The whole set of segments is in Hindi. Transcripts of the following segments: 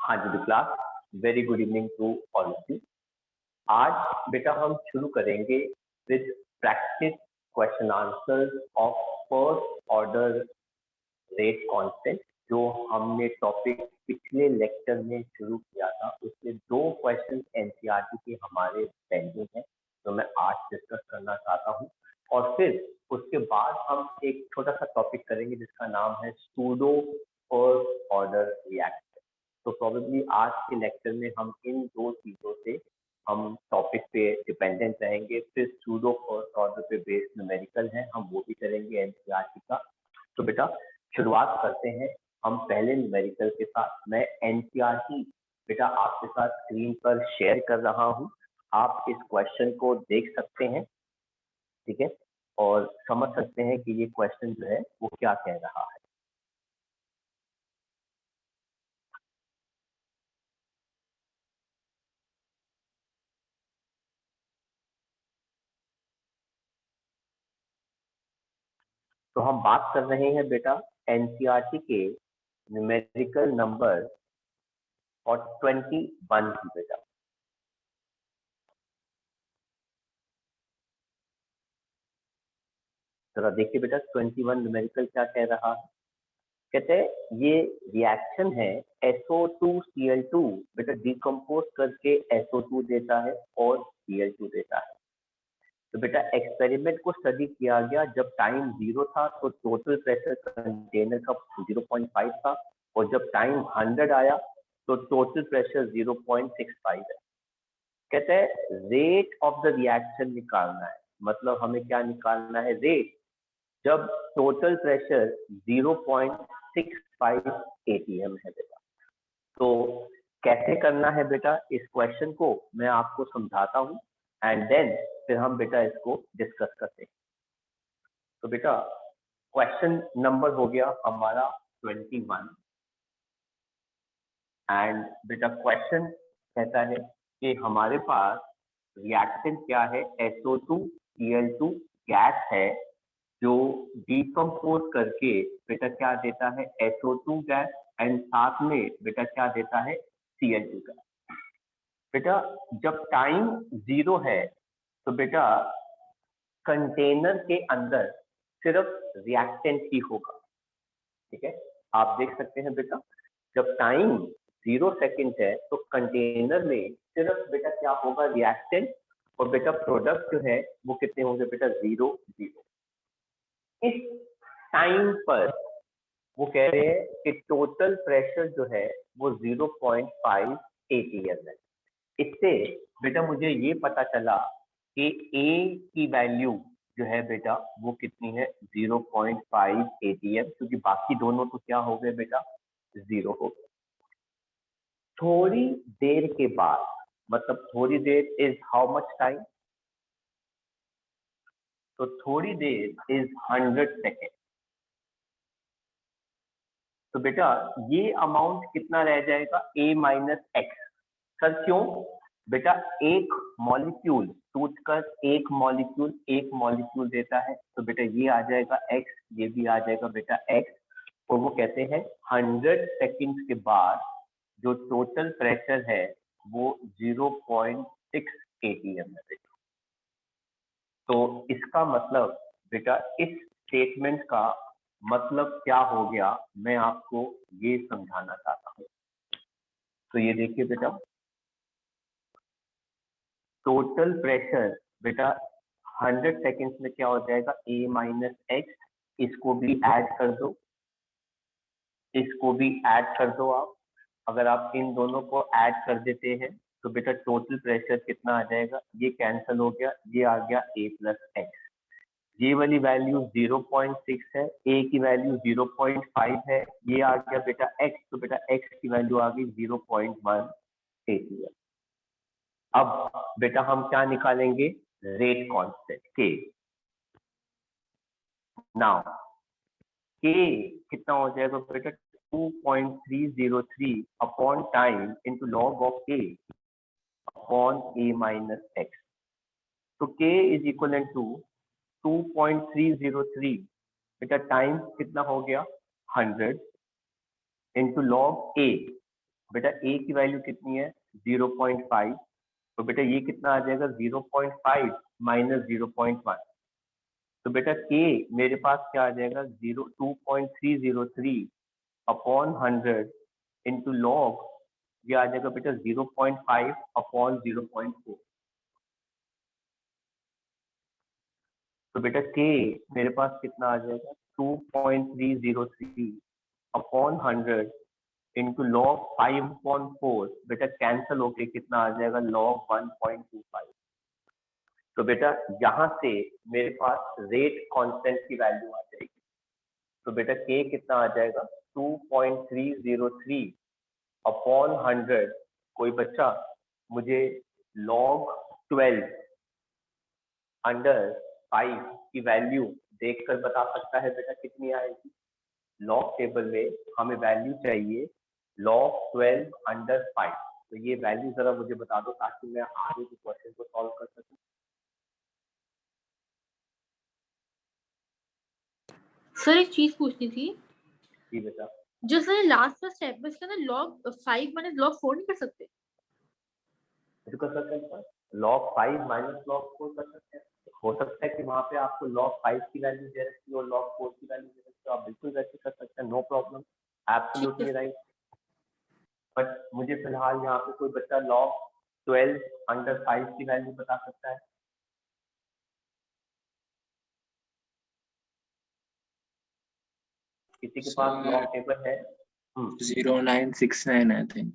हाँ जी class, very good evening to all of you. आज बेटा हम शुरू करेंगे with practice question answers of first order rate constant, जो हमने टॉपिक पिछले लेक्चर में शुरू किया था। उसमें 2 क्वेश्चन एनसीईआरटी के हमारे पेंडिंग हैं, जो मैं आज डिस्कस करना चाहता हूँ। और फिर उसके बाद हम एक छोटा सा टॉपिक करेंगे जिसका नाम है सूडो फर्स्ट ऑर्डर रिएक्शन। तो प्रोबेबली आज के लेक्चर में हम इन 2 चीजों से हम टॉपिक पे डिपेंडेंट रहेंगे। फिर सूडो फर्स्ट ऑर्डर पे बेस्ड न्यूमेरिकल है, हम वो भी करेंगे एनसीईआरटी का। तो बेटा शुरुआत करते हैं हम पहले न्यूमेरिकल के साथ। मैं एनसीईआरटी बेटा आपके साथ स्क्रीन पर शेयर कर रहा हूँ, आप इस क्वेश्चन को देख सकते हैं, ठीक है, और समझ सकते हैं कि ये क्वेश्चन जो है वो क्या कह रहा है। तो हम बात कर रहे हैं बेटा एनसीईआरटी के न्यूमेरिकल नंबर और 21 की बेटा। जरा देखिए बेटा 21 न्यूमेरिकल क्या कह रहा है। कहते हैं ये रिएक्शन है SO2Cl2 बेटा डिकम्पोज करके SO2 देता है और Cl2 देता है। तो बेटा एक्सपेरिमेंट को स्टडी किया गया जब टाइम 0 था तो टोटल प्रेशर कंटेनर का 0.5 था, और जब टाइम 100 आया तो टोटल प्रेशर 0.65 है। कहते हैं रेट ऑफ द रिएक्शन निकालना है, मतलब हमें क्या निकालना है, रेट, जब टोटल प्रेशर 0.65 atm है बेटा। तो कैसे करना है बेटा, इस क्वेश्चन को मैं आपको समझाता हूँ एंड देन फिर हम बेटा इसको डिस्कस करते हैं। तो बेटा क्वेश्चन नंबर हो गया हमारा 21 एंड बेटा क्वेश्चन कहता है कि हमारे पास रिएक्टेंट क्या है, SO2Cl2 गैस है जो डिकम्पोज करके बेटा क्या देता है, SO2 गैस, एंड साथ में बेटा क्या देता है, Cl2 गैस। बेटा जब टाइम 0 है तो बेटा कंटेनर के अंदर सिर्फ रिएक्टेंट ही होगा, ठीक है। आप देख सकते हैं बेटा जब टाइम 0 सेकेंड है तो कंटेनर में सिर्फ बेटा क्या होगा, रिएक्टेंट, और बेटा प्रोडक्ट जो है वो कितने होंगे बेटा, 0 0। इस टाइम पर वो कह रहे हैं कि टोटल प्रेशर जो है वो 0.5 atm है। इससे बेटा मुझे ये पता चला कि A की वैल्यू जो है बेटा वो कितनी है, 0.5 atm, क्योंकि बाकी दोनों तो क्या हो गए बेटा, 0 हो गए। थोड़ी देर के बाद, मतलब थोड़ी there is how much time, तो थोड़ी देर इज 100 सेकेंड। तो बेटा ये अमाउंट कितना रह जाएगा, A माइनस एक्स। सर क्यों बेटा, एक मॉलिक्यूल टूटकर एक मॉलिक्यूल देता है, तो बेटा ये आ जाएगा x, ये भी आ जाएगा बेटा x। और वो कहते हैं 100 सेकंड्स के बाद जो टोटल प्रेशर है वो 0.6 atm है बेटा। तो इसका मतलब बेटा इस स्टेटमेंट का मतलब क्या हो गया, मैं आपको ये समझाना चाहता हूँ। तो ये देखिए बेटा टोटल प्रेशर बेटा 100 सेकेंड्स में क्या हो जाएगा, A माइनस एक्स, इसको भी ऐड कर दो, इसको भी ऐड कर दो आप। अगर आप इन दोनों को ऐड कर देते हैं तो बेटा टोटल प्रेशर कितना आ जाएगा, ये कैंसिल हो गया, ये आ गया A प्लस एक्स। ये वाली वैल्यू 0.6 है, A की वैल्यू 0.5 है, ये आ गया बेटा x, तो बेटा x की वैल्यू आ गई 0.1 atm। अब बेटा हम क्या निकालेंगे, रेट कांस्टेंट के। नाउ के कितना हो जाएगा बेटा, 2.303 upon time into log of A upon A minus x. तो के इज इक्वल टू 2.303 बेटा टाइम कितना हो गया, 100 इंटू लॉग ए बेटा ए की वैल्यू कितनी है 0.5, तो बेटा ये कितना आ जाएगा 0.5 माइनस 0.1, तो बेटा के मेरे पास क्या आ जाएगा 2.303 अपॉन 100 इंटू लॉग, ये आ जाएगा बेटा 0.5 अपॉन 0.4, तो बेटा के मेरे पास कितना आ जाएगा 2.303 अपॉन 100 इंटू लॉग 5/4, बेटा कैंसिल होके कितना आ जाएगा लॉग 1.25, तो बेटा यहाँ से मेरे पास रेट कांस्टेंट की वैल्यू आ जाएगी, तो बेटा के कितना आ जाएगा 2.303 अपॉन 100, कोई बच्चा मुझे लॉग 12 अंडर 5 की वैल्यू देखकर बता सकता है बेटा कितनी आएगी? लॉग टेबल में हमें वैल्यू चाहिए लॉग 12 अंडर 5, तो ये वैल्यू जरा मुझे बता दो ताकि मैं आगे के क्वेश्चन को सॉल्व कर सकूं। सर एक चीज पूछनी थी, जी बेटा, जो सर लास्ट का स्टेप है इसके अंदर log 5 माइनस log 4 नहीं कर सकते? इसको कर सकते हैं लॉग 5 माइनस लॉग 4 कर सकते हैं, हो सकता है कि वहां पे आपको लॉग 5 की वैल्यू दे रखी हो और लॉग 4 की वैल्यू दे रखी हो, आप बिल्कुल वैसे कर सकते हैं, no problem, absolutely right, but मुझे फिलहाल यहाँ पे कोई बच्चा लॉग 12 अंडर 5 की वैल्यू बता सकता है? किसी के पास लॉग टेबल है? 0969 I think.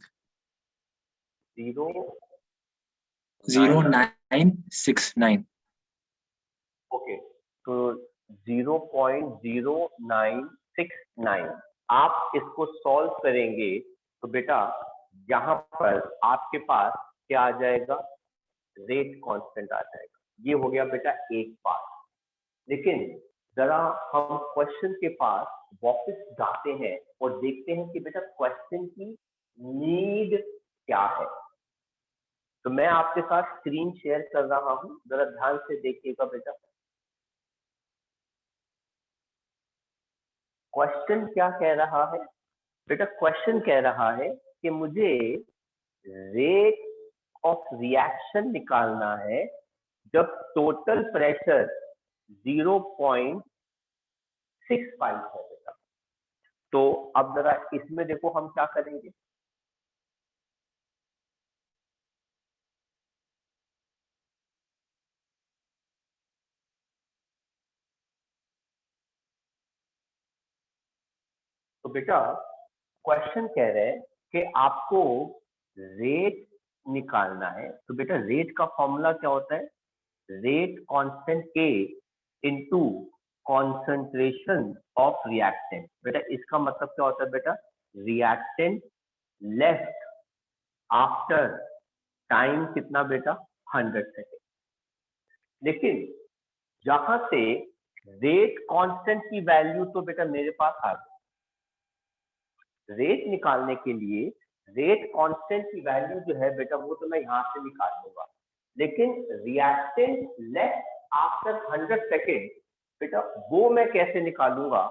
0969 ओके, तो 0.0969 आप इसको सॉल्व करेंगे तो बेटा यहाँ पर आपके पास क्या आ जाएगा रेट कांस्टेंट आ जाएगा, ये हो गया बेटा एक पार्ट, लेकिन जरा हम क्वेश्चन के पास वापस जाते हैं और देखते हैं कि बेटा क्वेश्चन की नीड क्या है, तो मैं आपके साथ स्क्रीन शेयर कर रहा हूं, जरा ध्यान से देखिएगा बेटा। क्वेश्चन क्या कह रहा है बेटा? क्वेश्चन कह रहा है कि मुझे रेट ऑफ रिएक्शन निकालना है जब टोटल प्रेशर 0.65 है बेटा, तो अब जरा इसमें देखो हम क्या करेंगे, तो बेटा क्वेश्चन कह रहे हैं कि आपको रेट निकालना है, तो बेटा रेट का फॉर्मूला क्या होता है? रेट कांस्टेंट के इनटू कॉन्सेंट्रेशन ऑफ रिएक्टेंट, बेटा इसका मतलब क्या होता है बेटा? रिएक्टेंट लेफ्ट आफ्टर टाइम कितना बेटा 100 सेकेंड, लेकिन जहां से रेट कांस्टेंट की वैल्यू तो बेटा मेरे पास आ गई, रेट निकालने के लिए रेट कांस्टेंट की वैल्यू जो है बेटा वो तो मैं यहां से निकाल लूंगा, लेकिन रिएक्टेंट लेफ्ट आफ्टर 100 सेकेंड बेटा वो मैं कैसे निकालूंगा,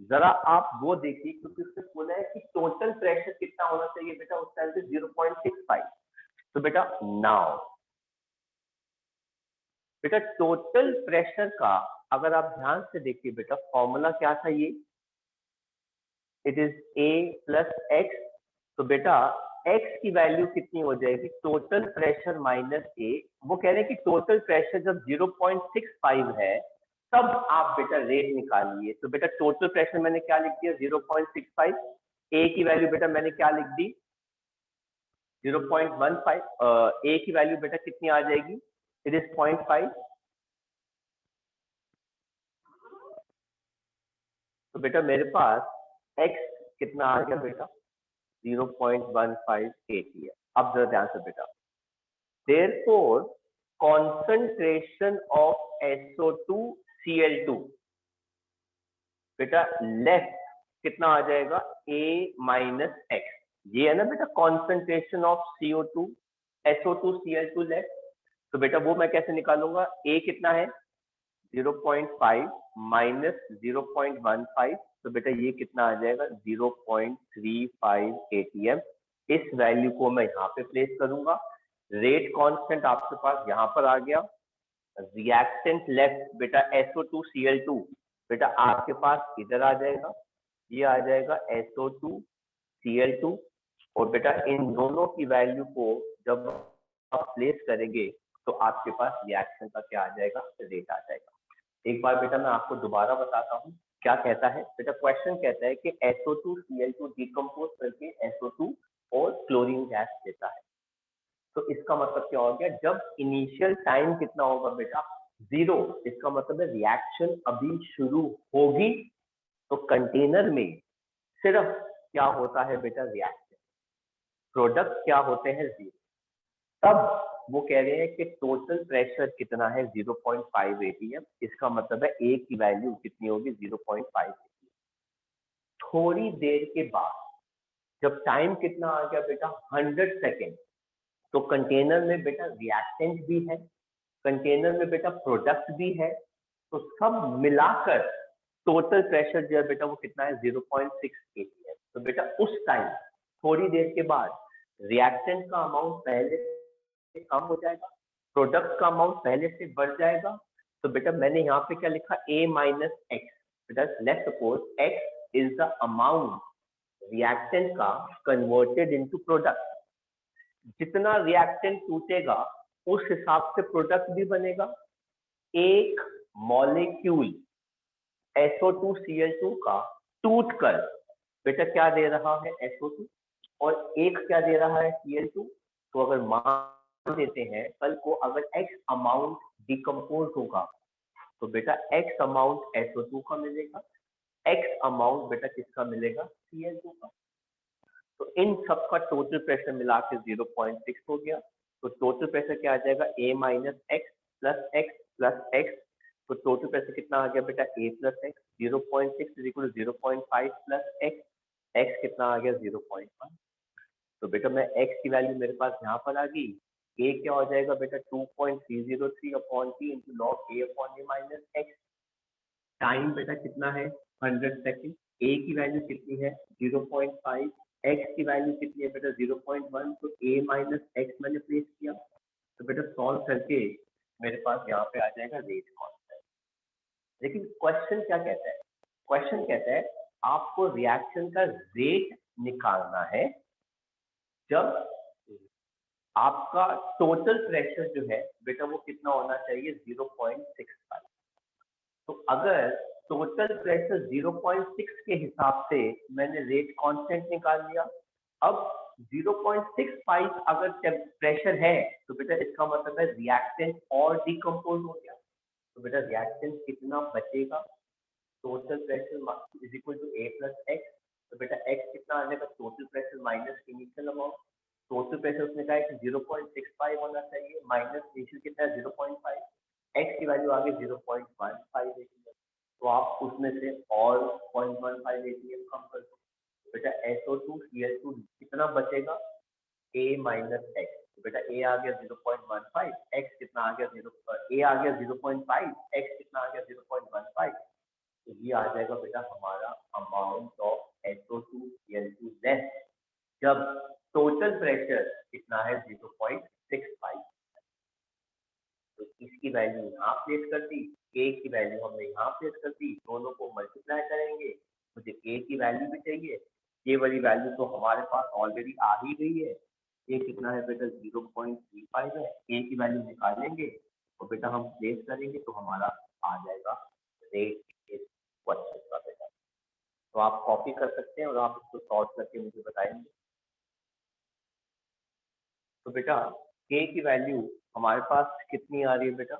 जरा आप वो देखिए, क्योंकि उसने बोला है कि टोटल प्रेशर कितना होना चाहिए बेटा उस टाइम पे 0.65, तो बेटा नाउ बेटा टोटल प्रेशर का अगर आप ध्यान से देखिए बेटा फॉर्मूला क्या था, ये it is A plus x, तो बेटा x की वैल्यू कितनी हो जाएगी टोटल प्रेशर माइनस A, वो कह रहे हैं कि टोटल प्रेशर जब 0.65 है तब आप बेटा रेट निकालिए, तो बेटा टोटल प्रेशर मैंने क्या लिख दिया 0.65, A की वैल्यू बेटा मैंने क्या लिख दी 0.15, A की वैल्यू बेटा कितनी आ जाएगी इट इज 0.5, तो बेटा मेरे पास x कितना आ गया बेटा 0.15 kPa। अब जरा ध्यान से बेटा, therefore concentration of SO2Cl2 बेटा लेफ्ट कितना आ जाएगा A माइनस एक्स, ये है ना बेटा concentration of CO2 SO2Cl2 left, तो बेटा वो मैं कैसे निकालूंगा, A कितना है 0.5 माइनस 0.15, तो बेटा ये कितना आ जाएगा 0.35 atm, इस वैल्यू को मैं यहाँ पे प्लेस करूंगा, रेट कांस्टेंट आपके पास यहाँ पर आ गया, रिएक्टेंट लेफ्ट बेटा SO2Cl2 बेटा आपके पास इधर आ जाएगा, ये आ जाएगा SO2Cl2, और बेटा इन दोनों की वैल्यू को जब आप प्लेस करेंगे तो आपके पास रिएक्शन का क्या आ जाएगा, रेट आ जाएगा। एक बार बेटा मैं आपको दोबारा बताता हूँ क्या कहता है बेटा। क्वेश्चन कहता है कि SO2Cl2 डिकम्पोज करके SO2 और क्लोरीन गैस देता है। तो इसका मतलब क्या हो गया, जब इनिशियल टाइम कितना होगा बेटा, 0, इसका मतलब है रिएक्शन अभी शुरू होगी, तो कंटेनर में सिर्फ क्या होता है बेटा, रिएक्शन, प्रोडक्ट क्या होते हैं 0। तब वो कह रहे हैं कि टोटल प्रेशर कितना है 0.5 atm, इसका मतलब है ए की वैल्यू कितनी होगी 0.5 atm। थोड़ी देर के बाद जब टाइम कितना आ गया बेटा 100 सेकेंड, तो कंटेनर में बेटा रिएक्टेंट भी है, कंटेनर में बेटा प्रोडक्ट भी है, तो सब मिलाकर टोटल प्रेशर जो है बेटा वो कितना है 0.6 atm। तो बेटा उस टाइम थोड़ी देर के बाद रिएक्टेंट का अमाउंट पहले से कम हो जाएगा, प्रोडक्ट का अमाउंट पहले से बढ़ जाएगा। तो बेटा मैंने यहाँ पे क्या लिखा, A माइनस एक्स, बेटा let's suppose x is the amount reactant का कन्वर्टेड इनटू प्रोडक्ट। जितना रिएक्टेंट टूटेगा उस हिसाब से प्रोडक्ट भी बनेगा। एक मॉलिक्यूल SO2Cl2 का टूटकर बेटा क्या दे रहा है SO2, और एक क्या दे रहा है Cl2। तो अगर मान देते हैं कल को अगर x अमाउंट डिकम्पोज होगा तो बेटा x अमाउंट SO2 का मिलेगा, x अमाउंट बेटा किसका मिलेगा, Cl2 का। तो इन सब का टोटल प्रेशर मिला के 0.6 हो गया। तो टोटल प्रेशर क्या आ जाएगा, A minus x plus x plus x. तो टोटल प्रेशर कितना आ गया बेटा, A plus x, 0.6 is equal to 0.5 plus x, x कितना आ गया 0.1। तो बेटा मैं x की वैल्यू मेरे पास यहाँ पर आ गई, A क्या हो जाएगा बेटा 2.303 upon t into log A upon A minus x. Time बेटा कितना है 100 सेकेंड, A की वैल्यू कितनी है 0.5, x की वैल्यू कितनी है बेटा 0.1, तो A माइनस एक्स मैंने प्लेस किया। तो बेटा सॉल्व करके मेरे पास यहाँ पे आ जाएगा रेट कांस्टेंट। लेकिन क्वेश्चन क्या कहता है, क्वेश्चन कहता है आपको रिएक्शन का रेट निकालना है जब आपका टोटल प्रेशर जो है बेटा वो कितना होना चाहिए 0.65। तो अगर टोटल प्रेशर 0.6 के हिसाब से मैंने रेट कांस्टेंट निकाल लिया, अब 0.65 अगर प्रेशर है तो बेटा इसका मतलब है रिएक्टेंट और डिकम्पोज हो गया। तो बेटा रिएक्टेंट कितना बचेगा, total pressure is equal to A plus x. तो बेटा x कितना आ जाएगा, total pressure minus initial amount. Total pressure उसने कहा है कि 0.65 होना चाहिए, माइनस इनिशियल कितना है 0.5, x की वैल्यू आ गई 0.15 atm। तो आप उसमें से और 0.15 atm कम कर दो, बेटा SO2Cl2 कितना बचेगा, A माइनस एक्स। तो बेटा A आ गया 0.15, x कितना आ गया A आ गया 0.5, x कितना आ गया 0.15। तो ये आ जाएगा बेटा हमारा अमाउंट ऑफ SO2Cl2 लेस जब टोटल प्रेशर कितना है 0.65। तो इसकी वैल्यू यहाँ प्लेस कर दी, A की वैल्यू हमने यहाँ प्लेस कर दी, दोनों को मल्टीप्लाई करेंगे, मुझे A की वैल्यू भी चाहिए, ये वाली वैल्यू तो हमारे पास ऑलरेडी आ ही गई है। A कितना है बेटा 0.35 है, A की वैल्यू निकालेंगे तो बेटा हम प्लेस करेंगे तो हमारा आ जाएगा रेट इस क्वेश्चन का बेटा। तो आप कॉपी कर सकते हैं और आप इसको सॉल्व करके मुझे बताएंगे। तो बेटा K की वैल्यू हमारे पास कितनी आ रही है बेटा,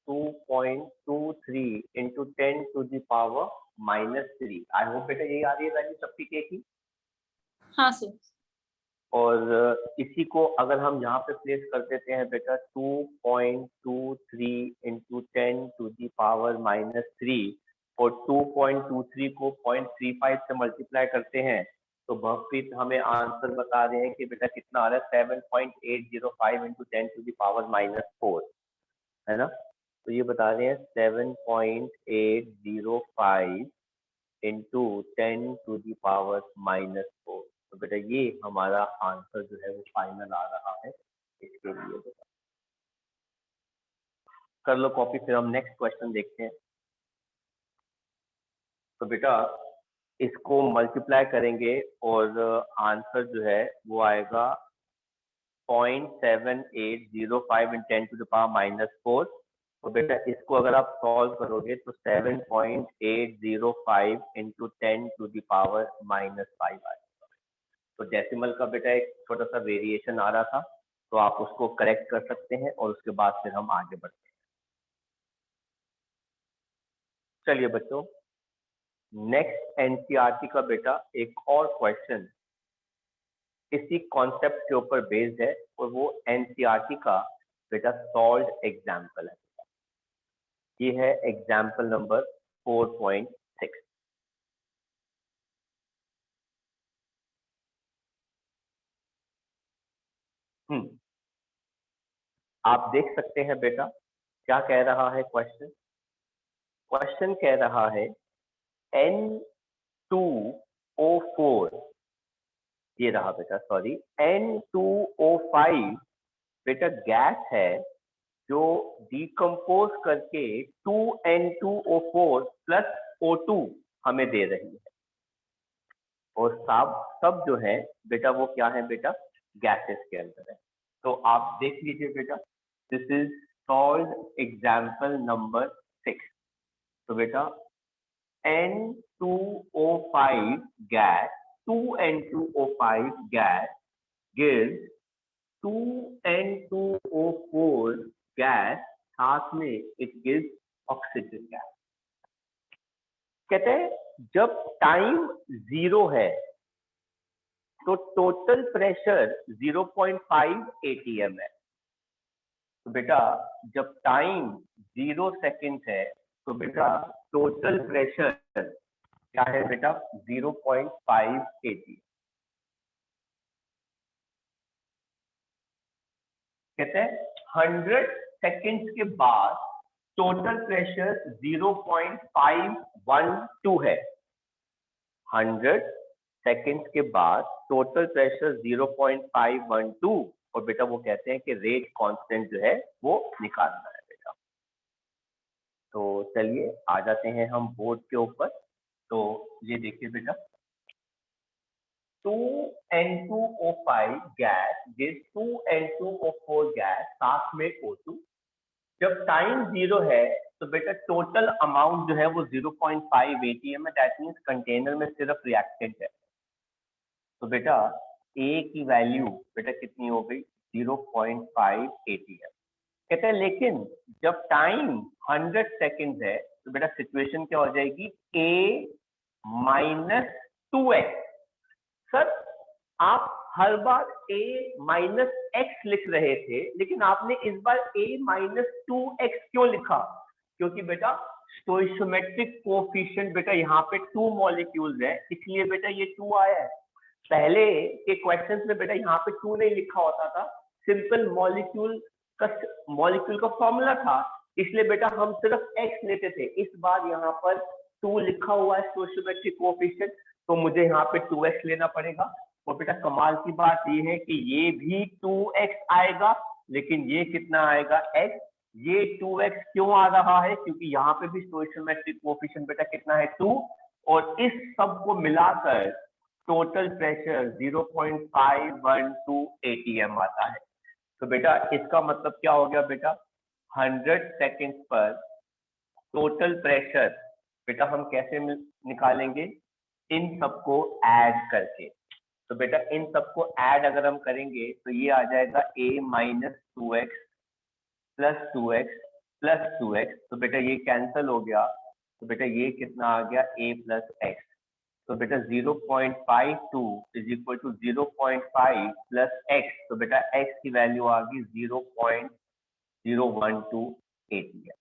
2.23 into 10 to the power -3। I hope बेटा यही आ रही है वैल्यू सबकी K की। हाँ सर। और इसी को अगर हम यहाँ पे प्लेस कर देते हैं बेटा 2.23 इंटू 10 टू द पावर -3 और 2.23 को 0.35 से मल्टीप्लाई करते हैं तो भवप्रीत हमें आंसर बता रहे हैं कि बेटा कितना आ रहा है 7.805 इंटू 10 टू द पावर -4, है ना। तो ये बता रहे हैं 7.805 इंटू 10 टू द पावर -4। तो बेटा ये हमारा आंसर जो है वो फाइनल आ रहा है इसके लिए। बेटा कर लो कॉपी, फिर हम नेक्स्ट क्वेश्चन देखते हैं। तो बेटा इसको मल्टीप्लाई करेंगे और आंसर जो है वो आएगा 0.7805 इन 10 to the power -4। तो बेटा इसको अगर आप सॉल्व करोगे तो 7.805 इंटू 10 to the power -5 आएगा। तो डेसिमल का बेटा एक छोटा सा वेरिएशन आ रहा था, तो आप उसको करेक्ट कर सकते हैं और उसके बाद फिर हम आगे बढ़ते हैं। चलिए बच्चों, नेक्स्ट एनसीईआरटी का बेटा एक और क्वेश्चन इसी कॉन्सेप्ट के ऊपर बेस्ड है और वो एनसीईआरटी का बेटा सॉल्व एग्जाम्पल है। ये है एग्जाम्पल नंबर 4.6। आप देख सकते हैं बेटा क्या कह रहा है क्वेश्चन। क्वेश्चन कह रहा है N2O4, ये रहा बेटा, सॉरी, N2O5 बेटा गैस है जो डिकम्पोज करके 2N2O4 प्लस O2 हमें दे रही है, और सब जो है बेटा वो क्या है बेटा, गैसेस के अंदर है। तो आप देख लीजिए बेटा, this is solve example number 6। तो बेटा N2O5 gas, 2N2O5 gas gives 2N2O4 gas, साथ में it gives oxygen gas। कहते हैं जब टाइम 0 है तो टोटल प्रेशर 0.5 atm है। तो बेटा जब टाइम 0 सेकेंड है तो बेटा टोटल प्रेशर क्या है बेटा, 0.5 atm। कहते हैं 100 सेकेंड्स के बाद टोटल प्रेशर 0.512 है। 100 सेकेंड्स के बाद टोटल प्रेशर 0.512, और बेटा वो कहते हैं कि रेट कांस्टेंट जो है वो निकालना है बेटा। तो चलिए आ जाते हैं हम बोर्ड के ऊपर। तो ये देखिए बेटा, 2N2O5 gas gives 2N2O4 gas, साथ में O2। जब टाइम 0 है तो बेटा टोटल अमाउंट जो है वो 0.5 atm है। दैट मीन्स कंटेनर में सिर्फ रिएक्टेंट है। तो बेटा A की वैल्यू बेटा कितनी हो गई, 0.5 atm। कहते हैं लेकिन जब टाइम 100 सेकेंड है तो बेटा सिचुएशन क्या हो जाएगी, A -2x। सर आप हर बार A -x लिख रहे थे, लेकिन आपने इस बार A -2x क्यों लिखा? क्योंकि बेटा स्टोइचोमेट्रिक कोएफिशिएंट बेटा यहाँ पे 2 मॉलिक्यूल्स है, इसलिए बेटा ये 2 आया है। पहले के क्वेश्चंस में बेटा यहाँ पे 2 नहीं लिखा होता था, सिंपल मॉलिक्यूल का फॉर्मूला था, इसलिए बेटा हम सिर्फ x लेते थे। इस बार यहाँ पर 2 लिखा हुआ है स्टोइचोमेट्रिक कोएफिशिएंट, तो मुझे यहाँ पे 2x लेना पड़ेगा। और बेटा कमाल की बात ये है कि ये भी 2x आएगा, लेकिन ये कितना आएगा, x। ये 2x क्यों आ रहा है, क्योंकि यहाँ पे भी स्टोइचोमेट्रिक कोएफिशिएंट बेटा कितना है, 2, और इस सब को मिलाकर टोटल प्रेशर 0.512 atm आता है। तो बेटा इसका मतलब क्या हो गया बेटा, 100 सेकेंड पर टोटल प्रेशर बेटा हम कैसे निकालेंगे, इन सबको ऐड करके। तो बेटा इन सबको ऐड अगर हम करेंगे तो ये आ जाएगा A -2x plus 2x plus 2x। तो बेटा ये कैंसिल हो गया, तो बेटा ये कितना आ गया, A प्लस x। तो बेटा 0.52 is equal to 0.5 plus x। तो बेटा x की वैल्यू आ गई 0.012 atm।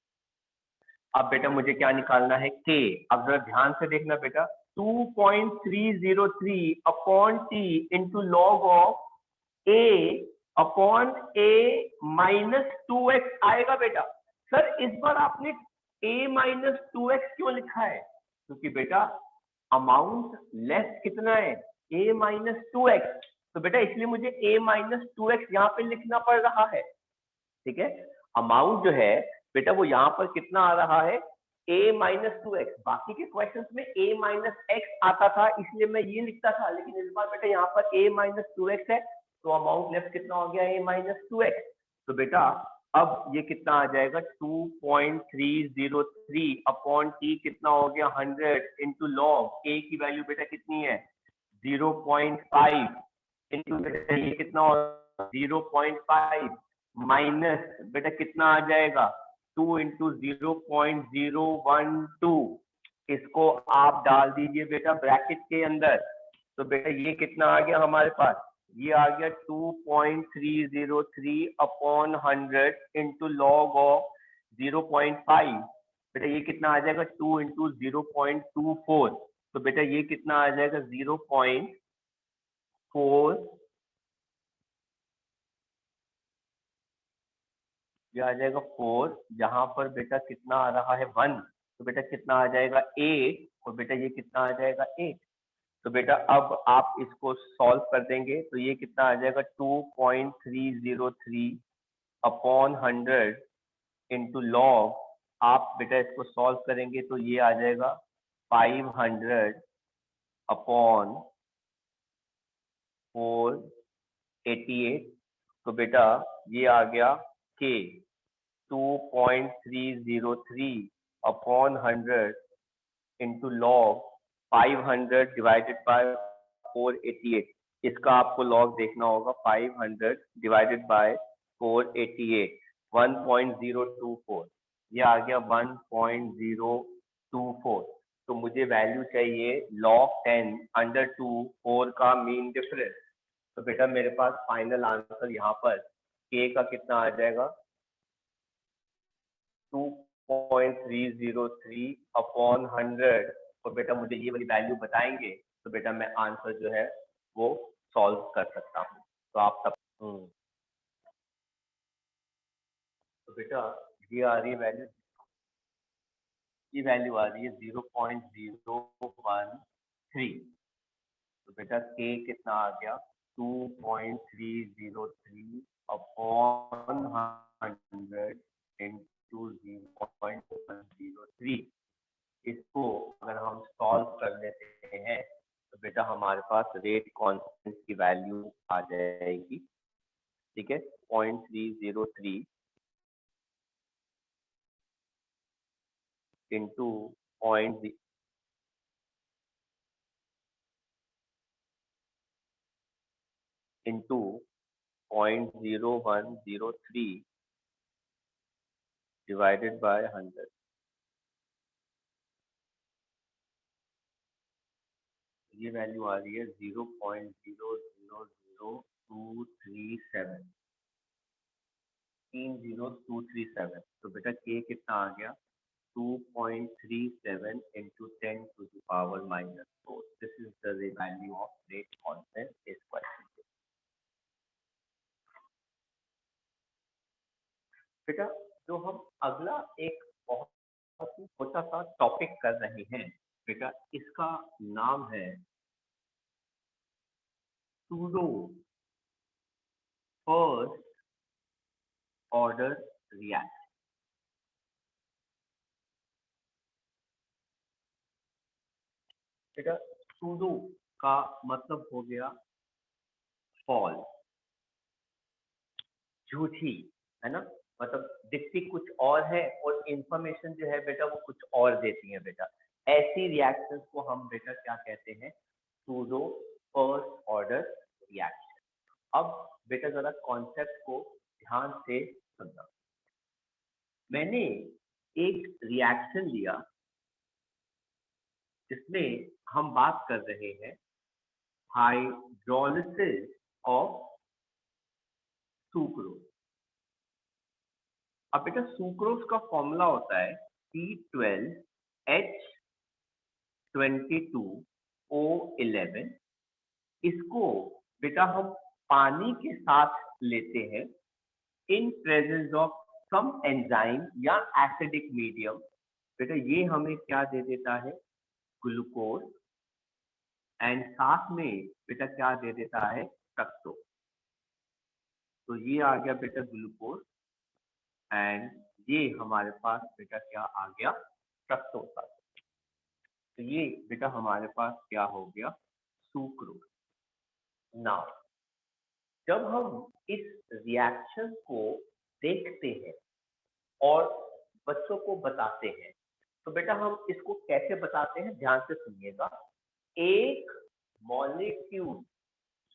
अब बेटा मुझे क्या निकालना है, K। अब जरा ध्यान से देखना बेटा, 2.303 upon T into log of A upon A -2x आएगा बेटा। सर इस बार आपने A -2x क्यों लिखा है, क्योंकि बेटा अमाउंट लेस कितना है, a माइनस 2x, तो बेटा इसलिए मुझे a माइनस 2x यहाँ पे लिखना पड़ रहा है, ठीक है। अमाउंट जो है बेटा वो यहाँ पर कितना आ रहा है, a माइनस 2x। बाकी के क्वेश्चंस में a माइनस x आता था, इसलिए मैं ये लिखता था, लेकिन इस बार बेटा यहाँ पर a माइनस 2x है, तो अमाउंट लेफ्ट कितना हो गया, a माइनस 2x। तो बेटा अब ये कितना आ जाएगा, 2.303 अपॉन t कितना हो गया, 100 इंटू लॉग a की वैल्यू बेटा कितनी है, 0.5 इंटू बेटा ये कितना हो 0.5 माइनस बेटा कितना आ जाएगा, 2 इंटू 0.012, इसको आप डाल दीजिए बेटा ब्रैकेट के अंदर। तो बेटा ये कितना आ गया हमारे पास, ये आ गया 2.303 अपॉन 100 इंटू लॉग ऑफ 0.5। बेटा ये कितना आ जाएगा, 2 इंटू 0.24, तो बेटा ये कितना आ जाएगा 0.4, ये आ जाएगा 4, यहाँ पर बेटा कितना आ रहा है 1, तो बेटा कितना आ जाएगा 8, और बेटा ये कितना आ जाएगा 8। तो बेटा अब आप इसको सॉल्व कर देंगे तो ये कितना आ जाएगा, 2.303 अपॉन 100 इंटू लॉग, आप बेटा इसको सॉल्व करेंगे तो ये आ जाएगा 500 अपॉन 488। तो बेटा ये आ गया के 2.303 upon 100 into log 500 divided by 488। इसका आपको लॉग देखना होगा, 500 डिवाइडेड बाय 488, 1.024, ये आ गया 1.024। तो मुझे वैल्यू चाहिए log 10 अंडर 2 4 का मीन डिफरेंस। तो बेटा मेरे पास फाइनल आंसर यहाँ पर k का कितना आ जाएगा, 2.303 अपॉन 100, और बेटा मुझे ये वाली वैल्यू बताएंगे तो बेटा मैं आंसर जो है वो सॉल्व कर सकता हूँ। तो आप सब तो बेटा ये आ रही है वैल्यू, ये वैल्यू आ रही है 0.013। तो बेटा k कितना आ गया, 2.303 अपॉन 100 इंटू 0.103। इसको अगर हम सॉल्व कर लेते हैं तो बेटा हमारे पास रेट कांस्टेंट की वैल्यू आ जाएगी, ठीक है, 0.303 इंटू इंटू 0.0103 डिवाइडेड बाय 100। ये वैल्यू आ रही है 0.000237, 30237। तो बेटा k कितना आ गया, 2.37 into 10 to the power minus 4. This is the value of rate constant is question. बेटा जो हम अगला एक बहुत ही छोटा सा टॉपिक कर रहे हैं बेटा, इसका नाम है सूडो फर्स्ट ऑर्डर रिएक्शन। बेटा सूडो का मतलब हो गया फॉल्स, झूठी, है ना, मतलब दिखती कुछ और है और इंफॉर्मेशन जो है बेटा वो कुछ और देती है बेटा। ऐसी रिएक्शंस को हम बेटा क्या कहते हैं, सूडो फर्स्ट ऑर्डर रिएक्शन। अब बेटा जरा कॉन्सेप्ट को ध्यान से सुनना। मैंने एक रिएक्शन लिया जिसमें हम बात कर रहे हैं हाइड्रोलिसिस ऑफ सुक्रोज। अब बेटा सुक्रोज का फॉर्मूला होता है C12H22O11। इसको बेटा हम पानी के साथ लेते हैं in presence of some enzyme या एसिडिक मीडियम। बेटा ये हमें क्या दे देता है, ग्लूकोज एंड साथ में बेटा क्या दे देता है, फ्रक्टोज। तो ये आ गया बेटा ग्लूकोज एंड ये हमारे पास बेटा क्या आ गया, फ्रक्टोज आ गया। तो ये बेटा हमारे पास क्या हो गया, सुक्रोज। नाउ जब हम इस रिएक्शन को देखते हैं और बच्चों को बताते हैं, तो बेटा हम इसको कैसे बताते हैं, ध्यान से सुनिएगा। एक मॉलिक्यूल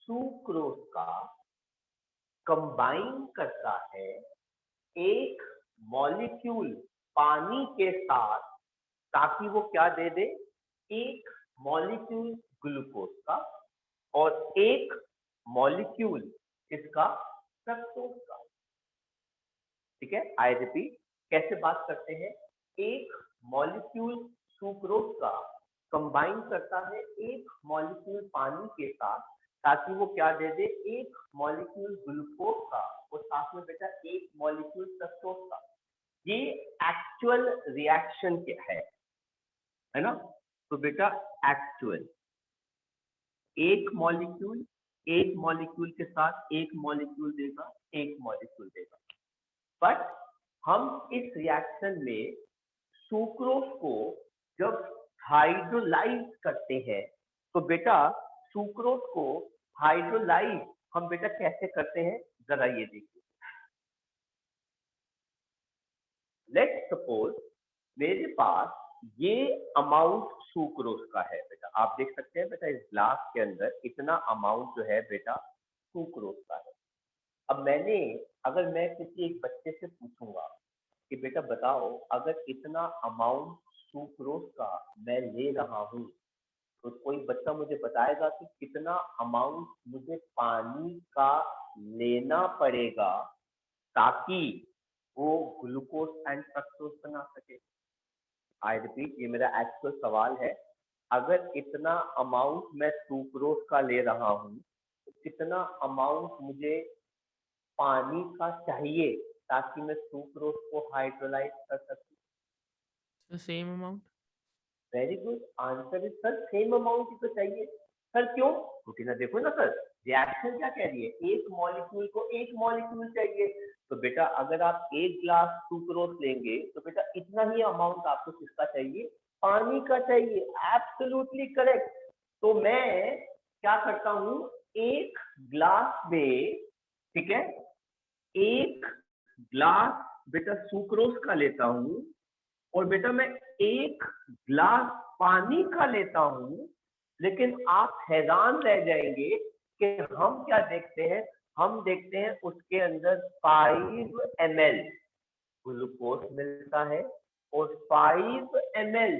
सुक्रोज का कंबाइन करता है एक मॉलिक्यूल पानी के साथ, ताकि वो क्या दे दे, एक मॉलिक्यूल ग्लूकोज का और एक मॉलिक्यूल इसका फ्रक्टोज का। ठीक है, आई रिपीट, कैसे बात करते हैं, एक मॉलिक्यूल सुक्रोज का कंबाइन करता है एक मॉलिक्यूल पानी के साथ, ताकि वो क्या दे दे, एक मॉलिक्यूल ग्लूकोज का और साथ में बेटा एक मॉलिक्यूल फ्रक्टोज का। ये एक्चुअल रिएक्शन क्या है ना। तो बेटा एक्चुअल एक मॉलिक्यूल के साथ एक मॉलिक्यूल देगा, एक मॉलिक्यूल देगा। बट हम इस रिएक्शन में सुक्रोज को जब हाइड्रोलाइज करते हैं, तो बेटा सुक्रोज को हाइड्रोलाइज हम बेटा कैसे करते हैं, जरा ये देखिए। लेट्स सपोज मेरे पास ये अमाउंट सुक्रोज का है बेटा, आप देख सकते हैं बेटा इस ग्लास के अंदर इतना अमाउंट जो है बेटा सुक्रोज का है। अब अगर मैं किसी एक बच्चे से पूछूंगा कि बेटा बताओ, अगर इतना अमाउंट सुक्रोज का मैं ले रहा हूँ, तो कोई बच्चा मुझे बताएगा कि कितना अमाउंट मुझे पानी का लेना पड़ेगा ताकि वो ग्लूकोज एंड फ्रक्टोज बना सके। आई रिपीट, ये मेरा एक्चुअल सवाल है। अगर इतना अमाउंट मैं सुक्रोज का ले रहा हूँ, तो कितना अमाउंट मुझे पानी का चाहिए ताकि मैं सुक्रोज को हाइड्रोलाइज कर सकूं। Same amount. Very good answer is sir, same amount ही तो चाहिए सर। क्यों? क्योंकि ना देखो ना सर, रिएक्शन क्या कह रही है, एक मॉलिक्यूल को एक मॉलिक्यूल चाहिए। तो बेटा अगर आप एक ग्लास सुक्रोज लेंगे, तो बेटा इतना ही अमाउंट आपको किसका चाहिए, पानी का चाहिए। Absolutely correct. तो मैं क्या करता हूँ, एक ग्लास में, ठीक है, एक ग्लास बेटा सुक्रोज का लेता हूं और बेटा मैं एक ग्लास पानी का लेता हूं। लेकिन आप हैरान रह जाएंगे कि हम क्या देखते हैं, हम देखते हैं उसके अंदर 5 ml ग्लूकोज मिलता है और 5 ml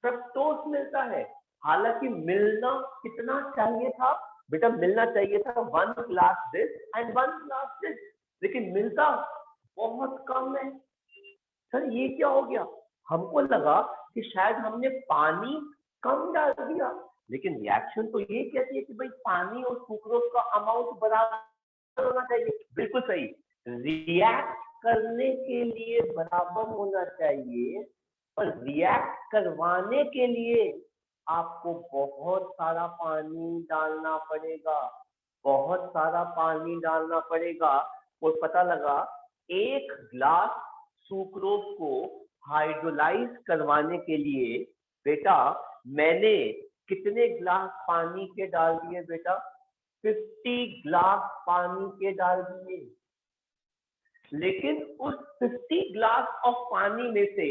फ्रक्टोज मिलता है। हालांकि मिलना कितना चाहिए था बेटा, मिलना चाहिए था 1 glass this and 1 glass this, लेकिन मिलता बहुत कम है। सर ये क्या हो गया, हमको लगा कि शायद हमने पानी कम डाल दिया, लेकिन रिएक्शन तो ये कहती है कि भाई पानी और सुक्रोज का अमाउंट बराबर होना चाहिए। बिल्कुल सही, रिएक्ट करने के लिए बराबर होना चाहिए, पर रिएक्ट करवाने के लिए आपको बहुत सारा पानी डालना पड़ेगा, बहुत सारा पानी डालना पड़ेगा। और पता लगा एक ग्लास सुक्रोज को हाइड्रोलाइज करवाने के लिए बेटा मैंने कितने ग्लास पानी के डाल दिए बेटा, 50 ग्लास पानी के डाल दिए। लेकिन उस 50 ग्लास ऑफ पानी में से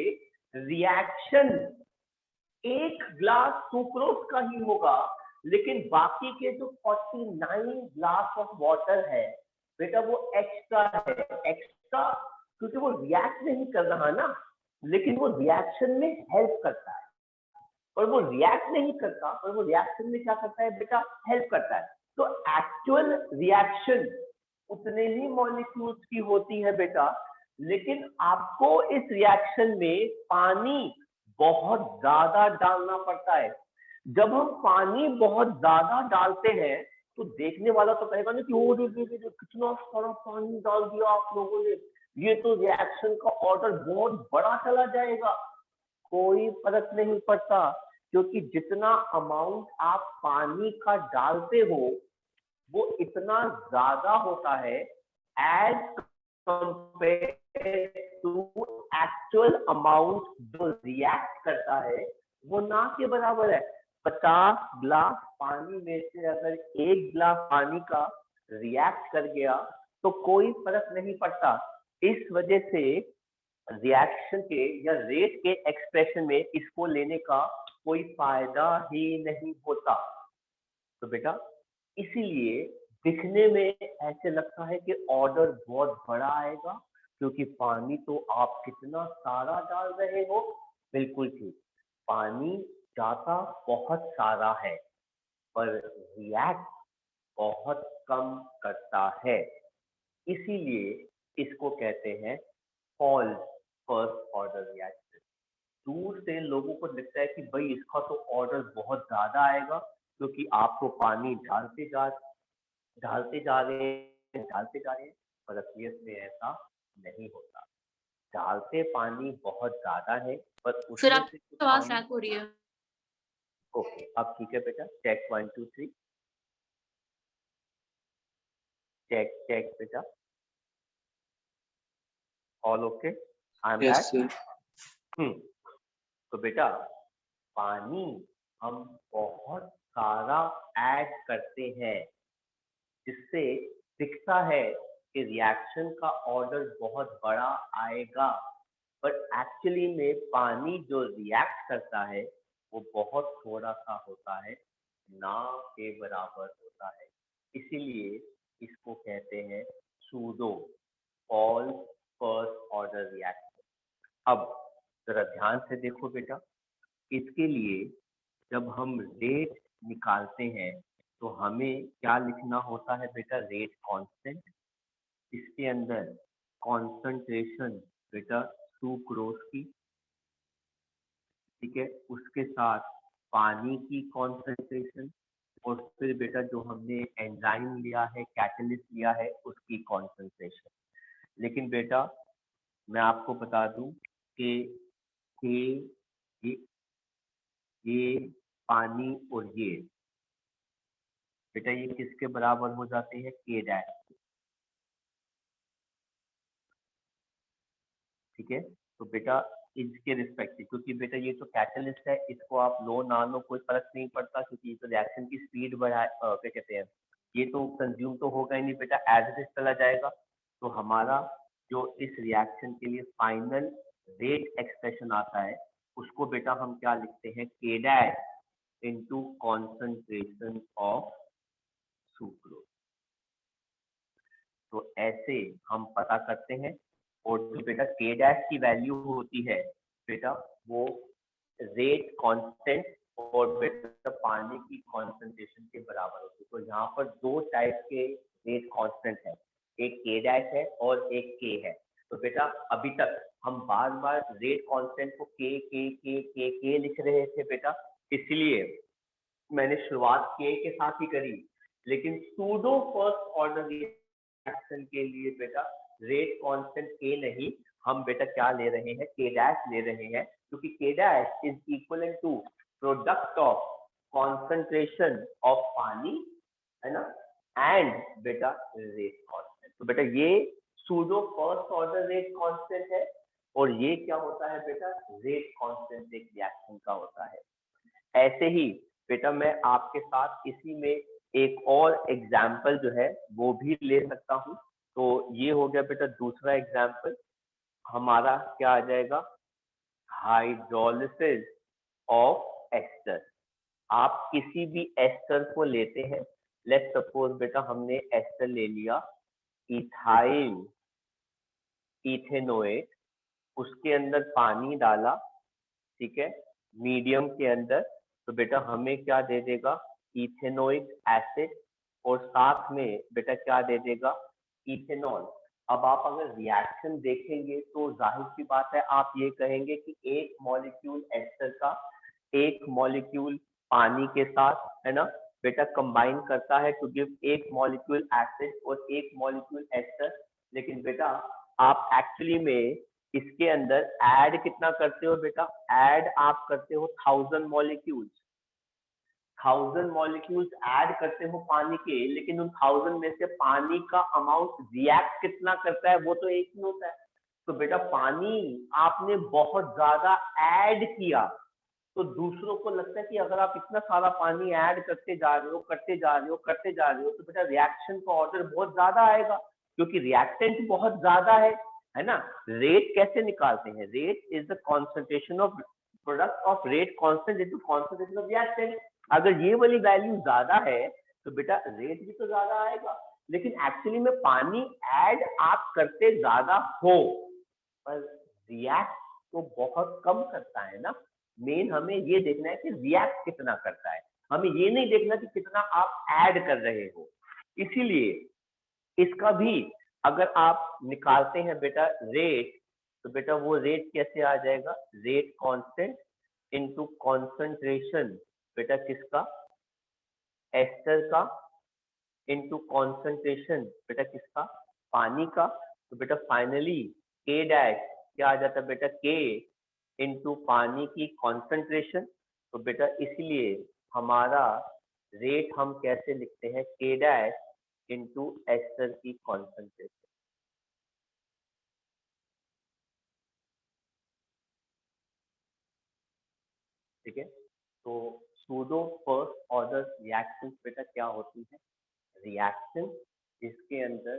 रिएक्शन एक ग्लास सुक्रोज का ही होगा, लेकिन बाकी के जो 49 ग्लास ऑफ वाटर है बेटा वो एक्स्ट्रा है। एक्स्ट्रा क्योंकि वो रिएक्ट नहीं कर रहा ना, लेकिन वो रिएक्शन में हेल्प करता है। और वो रिएक्ट नहीं करता, पर वो रिएक्शन में क्या करता है बेटा, हेल्प करता है। तो एक्चुअल रिएक्शन उतने ही मॉलिक्यूल्स की होती है बेटा, लेकिन आपको इस रिएक्शन में पानी बहुत ज्यादा डालना पड़ता है। जब हम पानी बहुत ज्यादा डालते हैं तो देखने वाला तो कहेगा ना कि ओ कितना सारा पानी डाल दिया आप लोगों ने, ये तो रिएक्शन का ऑर्डर बहुत बड़ा चला जाएगा। कोई फर्क नहीं पड़ता, क्योंकि जितना अमाउंट आप पानी का डालते हो वो इतना ज्यादा होता है as compare to actual amount जो रिएक्ट करता है वो ना के बराबर है। 50 गिलास पानी में से अगर 1 गिलास पानी का रिएक्ट कर गया तो कोई फर्क नहीं पड़ता। इस वजह से रिएक्शन के या रेट के एक्सप्रेशन में इसको लेने का कोई फायदा ही नहीं होता। तो बेटा इसीलिए दिखने में ऐसे लगता है कि ऑर्डर बहुत बड़ा आएगा क्योंकि पानी तो आप कितना सारा डाल रहे हो। बिल्कुल ठीक, पानी जाता बहुत सारा है पर रिएक्ट बहुत कम करता है। इसीलिए इसको कहते हैं फॉल्स फर्स्ट ऑर्डर रिएक्शन। दूर से लोगों को लगता है कि भाई इसका तो ऑर्डर बहुत ज्यादा आएगा क्योंकि आप तो पानी ढालते जा रहे हैं, पर असलियत में ऐसा नहीं होता। डालते पानी बहुत ज्यादा है पर फिर उसमें से आपकी जो आवाज पानी। लैग हो रही है। ओके, अब ठीक है बेटा, चेक 1 2 3, चेक चेक बेटा, all okay, I am Yes, back. sir. तो बेटा पानी हम बहुत सारा ऐड करते हैं जिससे दिखता है कि रिएक्शन का ऑर्डर बहुत बड़ा आएगा, बट एक्चुअली में पानी जो रिएक्ट करता है वो बहुत थोड़ा सा होता है, ना के बराबर होता है। इसीलिए इसको कहते हैं pseudo false first order reaction. अब जरा ध्यान से देखो बेटा, इसके लिए जब हम रेट निकालते हैं तो हमें क्या लिखना होता है बेटा? Rate constant. इसके अंदर कॉन्सेंट्रेशन बेटा सुक्रोज की, ठीक है, उसके साथ पानी की कॉन्सेंट्रेशन और फिर बेटा जो हमने एंजाइम लिया है, कैटलिस्ट लिया है, उसकी कॉन्सेंट्रेशन। लेकिन बेटा मैं आपको बता दूं कि ये पानी और ये बेटा ये किसके बराबर हो जाते हैं? के डैश। ठीक है, तो बेटा इसके रिस्पेक्टिव, क्योंकि बेटा ये तो कैटलिस्ट है, इसको आप लो ना लो कोई फर्क नहीं पड़ता क्योंकि ये तो रिएक्शन की स्पीड बढ़ा क्या कहते हैं, ये तो कंज्यूम तो होगा ही नहीं बेटा, एज इट इज चला जाएगा। तो हमारा जो इस रिएक्शन के लिए फाइनल रेट एक्सप्रेशन आता है उसको बेटा हम क्या लिखते हैं? के dash into concentration of sucrose. तो ऐसे हम पता करते हैं। और जो बेटा के डैश की वैल्यू होती है बेटा वो रेट कांस्टेंट और बेटा पानी की कॉन्सेंट्रेशन के बराबर होती है। तो यहाँ पर दो टाइप के रेट कांस्टेंट है, एक के डैश है और एक के है। तो बेटा अभी तक हम बार बार रेट कांस्टेंट को के लिख रहे थे बेटा, इसलिए मैंने शुरुआत के साथ ही करी। लेकिन सूडो फर्स्ट ऑर्डर रिएक्शन के लिए बेटा रेट कांस्टेंट के नहीं, हम बेटा क्या ले रहे हैं? के डैश ले रहे हैं, क्योंकि K dash is equal to product of concentration of पानी, है ना, एंड बेटा रेट कांस्टेंट। तो बेटा ये pseudo first order rate constant है और ये क्या होता है बेटा? रेट कांस्टेंट एक रिएक्शन का होता है। ऐसे ही बेटा मैं आपके साथ इसी में एक और एग्जाम्पल जो है वो भी ले सकता हूँ। तो ये हो गया बेटा दूसरा एग्जाम्पल, हमारा क्या आ जाएगा? Hydrolysis of ester. आप किसी भी एस्टर को लेते हैं, लेट्स सपोज बेटा हमने एस्टर ले लिया इथाइल इथेनोएट, उसके अंदर पानी डाला, ठीक है, मीडियम के अंदर, तो बेटा हमें क्या दे देगा? इथेनोइक एसिड, और साथ में बेटा क्या दे देगा? इथेनॉल। अब आप अगर रिएक्शन देखेंगे तो जाहिर सी बात है आप ये कहेंगे कि एक मॉलिक्यूल एस्टर का एक मॉलिक्यूल पानी के साथ, है ना बेटा, कंबाइन करता है टू गिव एक मॉलिक्यूल एसिड और एक मॉलिक्यूल एस्टर। लेकिन बेटा आप एक्चुअली में इसके अंदर ऐड कितना करते हो बेटा, ऐड आप करते हो 1000 मॉलिक्यूल्स ऐड करते हो पानी के, लेकिन उन 1000 में से पानी का अमाउंट रिएक्ट कितना करता है वो तो एक ही होता है। तो बेटा पानी आपने बहुत ज्यादा ऐड किया, तो दूसरों को लगता है कि अगर आप इतना सारा पानी ऐड करते जा रहे हो तो बेटा रिएक्शन का ऑर्डर बहुत ज्यादा आएगा, क्योंकि रिएक्टेंट बहुत ज्यादा है ना। रेट कैसे निकालते हैं, rate is the concentration of product of rate constant into concentration of reactant. अगर ये वाली वैल्यू ज्यादा है तो बेटा रेट भी तो ज्यादा आएगा, लेकिन एक्चुअली में पानी ऐड आप करते ज्यादा हो पर रिएक्ट तो बहुत कम करता है ना। मेन हमें ये देखना है कि रिएक्ट कितना करता है, हमें ये नहीं देखना कि कितना आप ऐड कर रहे हो। इसीलिए इसका भी अगर आप निकालते हैं बेटा रेट, तो बेटा वो रेट कैसे आ जाएगा, रेट कांस्टेंट इनटू कॉन्सेंट्रेशन बेटा किसका, एस्टर का, इनटू कॉन्सेंट्रेशन बेटा किसका, पानी का। तो बेटा फाइनली के डैश क्या आ जाता है बेटा, के इनटू पानी की कॉन्सेंट्रेशन। तो बेटा इसलिए हमारा रेट हम कैसे लिखते हैं, के डैश इनटू एस्टर की कॉन्सेंट्रेशन। ठीक है, तो सूडो फर्स्ट ऑर्डर रिएक्शन बेटा क्या होती है, रिएक्शन जिसके अंदर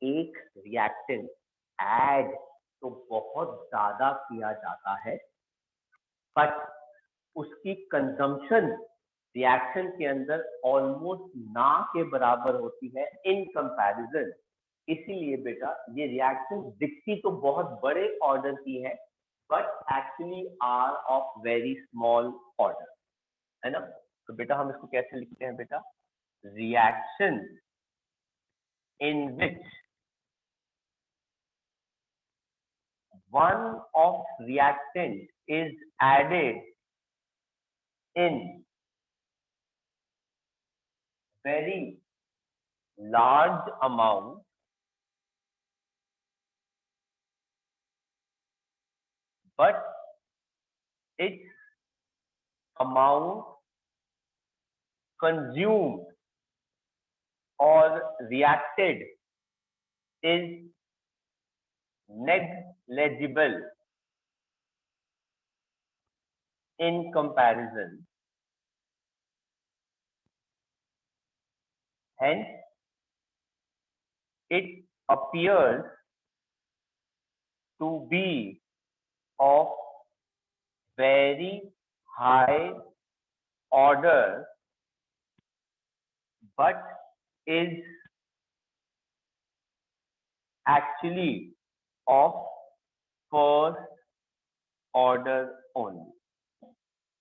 एक रिएक्टेंट ऐड तो बहुत ज्यादा किया जाता है, बट उसकी कंजम्पशन रिएक्शन के अंदर ऑलमोस्ट ना के बराबर होती है इन कंपैरिजन। इसीलिए बेटा ये रिएक्शन दिखती तो बहुत बड़े ऑर्डर की है, but actually are of very small order, है ना। तो बेटा हम इसको कैसे लिखते हैं बेटा, reaction in which one of reactant is added in very large amount but its amount consumed or reacted is negligible in comparison. Hence, it appears to be of very high order but is actually of first order only.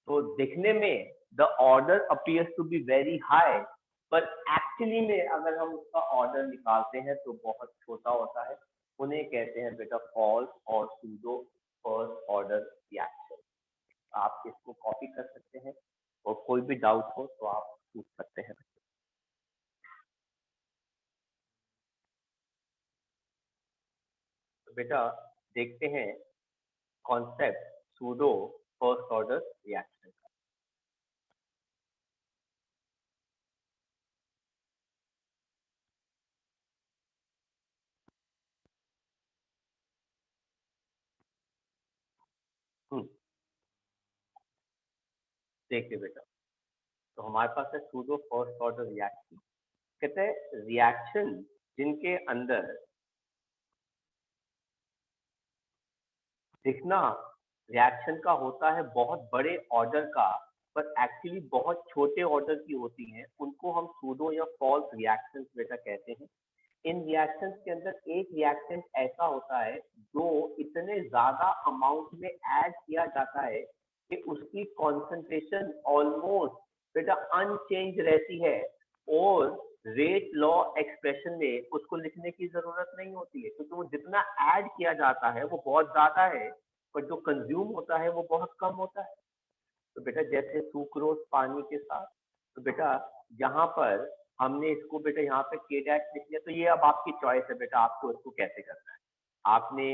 तो दिखने में the order appears to be very high, पर एक्चुअली में अगर हम उसका ऑर्डर निकालते हैं तो बहुत छोटा होता है। उन्हें कहते हैं बेटा फॉल्स और सूडो फर्स्ट ऑर्डर रिएक्शन। आप इसको कॉपी कर सकते हैं और कोई भी डाउट हो तो आप पूछ सकते हैं। तो बेटा देखते हैं concept pseudo first order reaction का। देखिए बेटा, तो हमारे पास है सूडो फर्स्ट ऑर्डर रिएक्शन। कहते हैं रिएक्शन जिनके अंदर दिखना रिएक्शन का होता है बहुत बड़े ऑर्डर का, पर एक्चुअली बहुत छोटे ऑर्डर की होती हैं, उनको हम सूडो या फॉल्स रिएक्शंस बेटा कहते हैं। इन रिएक्शंस के अंदर एक रिएक्टेंट ऐसा होता है जो इतने ज्यादा अमाउंट में ऐड किया जाता है कि उसकी कॉन्सेंट्रेशन ऑलमोस्ट बेटा अनचेंज रहती है, और रेट लॉ एक्सप्रेशन में उसको लिखने की जरूरत नहीं होती है, क्योंकि वो जितना ऐड किया जाता है वो बहुत ज्यादा है, पर जो कंज्यूम होता है वो बहुत कम होता है। तो बेटा जैसे सुक्रोज पानी के साथ, तो बेटा यहाँ पर हमने इसको बेटा यहाँ पे के डैश लिख लिया, तो ये अब आपकी चॉइस है बेटा आपको इसको कैसे करना है। आपने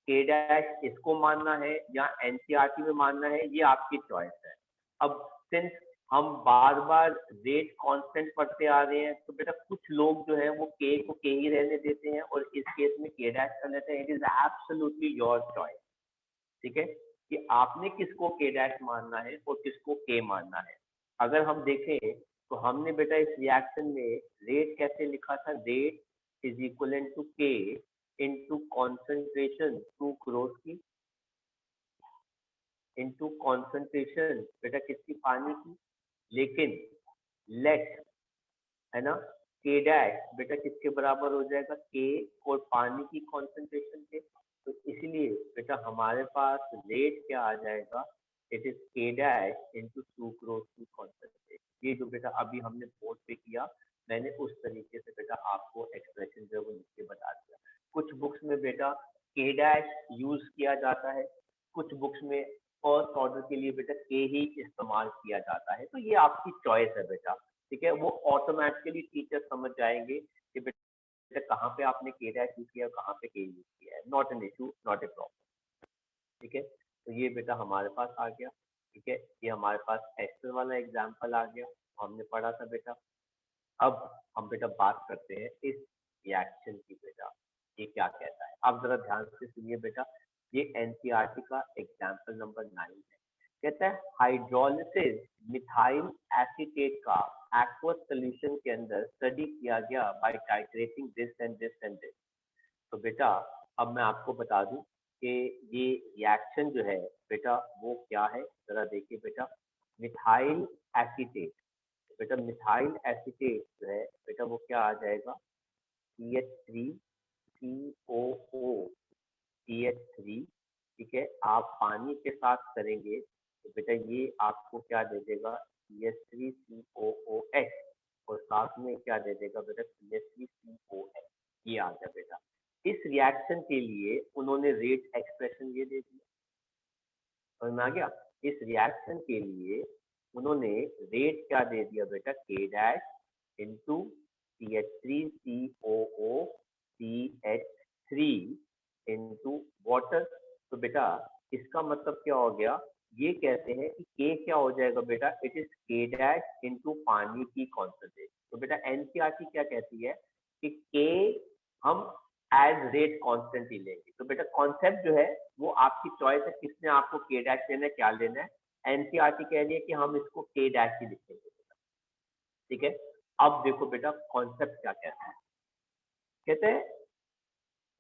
के डैश इसको मानना है या एनसीईआरटी में मानना है, ये आपकी चॉइस है। अब सिंस हम बार बार रेट कांस्टेंट पढ़ते आ रहे हैं, तो बेटा कुछ लोग जो है वो के को के ही रहने देते हैं और इस केस में के डैश कर लेते हैं। It is absolutely your choice, ठीक है, कि आपने किसको के डैश मानना है और किसको के मानना है। अगर हम देखें तो हमने बेटा इस रिएक्शन में रेट कैसे लिखा था, रेट इज इक्वल टू के इंटू कॉन्सेंट्रेशन टू क्रोस की इंटू कॉन्सेंट्रेशन बेटा किसकी, पानी की। लेकिन लेट है ना, के डैश बेटा किसके बराबर हो जाएगा, के और पानी की कॉन्सेंट्रेशन के। तो इसलिए बेटा हमारे पास रेट क्या आ जाएगा, इट इज के डैश इंटू सुक्रोज की कॉन्सेंट्रेशन। ये जो बेटा अभी हमने बोर्ड पे किया, मैंने उस तरीके से बेटा आपको एक्सप्रेशन जो है वो लिख के बता दिया। कुछ बुक्स में बेटा के डैश यूज किया जाता है, कुछ बुक्स में फर्स्ट ऑर्डर के लिए बेटा के ही इस्तेमाल किया जाता है। तो ये आपकी चॉइस है बेटा, ठीक है। वो ऑटोमेटिकली टीचर समझ जाएंगे कि बेटा कहाँ पे आपने के डैश यूज किया, कहाँ पे के यूज किया है। Not an issue, not a problem, ठीक है। तो ये बेटा हमारे पास आ गया, ठीक है। ये हमारे पास एक्सेल वाला एग्जाम्पल आ गया, हमने पढ़ा था बेटा। अब हम बेटा बात करते हैं इस रिएक्शन की बेटा, ये क्या कहता है। आप जरा ध्यान से सुनिए बेटा, ये एनसीईआरटी का एग्जाम्पल नंबर 9 है। कहता है हाइड्रोलिसिस मिथाइल एसीटेट का एक्वस सोल्यूशन के अंदर स्टडी किया गया by titrating this and this and this. तो बेटा अब मैं आपको बता दूं कि ये रिएक्शन जो है बेटा वो क्या है, जरा देखिए बेटा। मिथाइल एसीटेट, बेटा मिथाइल एसीटेट जो है बेटा वो क्या आ जाएगा, CH3COO, CH3, ठीक है। आप पानी के साथ करेंगे तो बेटा ये आपको क्या दे देगा, CH3COOH, और साथ में क्या दे देगा बेटा, CH3COH। ये आ गया बेटा। इस रिएक्शन के लिए उन्होंने रेट एक्सप्रेशन ये दे दिया, समझ में आ गया। इस रिएक्शन के लिए उन्होंने रेट क्या दे दिया बेटा, के dash into CH3COO CH3 into water. तो बेटा इसका मतलब क्या हो गया, ये कहते हैं कि के क्या हो जाएगा बेटा, इट इज के डैश इंटू पानी की कॉन्सेंट्रेशन। तो बेटा एनसीईआरटी क्या कहती है कि के हम एज रेट कांस्टेंट ही लेंगे। तो बेटा कॉन्सेप्ट जो है वो आपकी चॉइस है, किसने आपको के डैश लेना है, क्या लेना है। एनसीईआरटी कह रही है कि हम इसको के डैश ही लिखेंगे, ठीक है। अब देखो बेटा कॉन्सेप्ट क्या कहता है, कहते हैं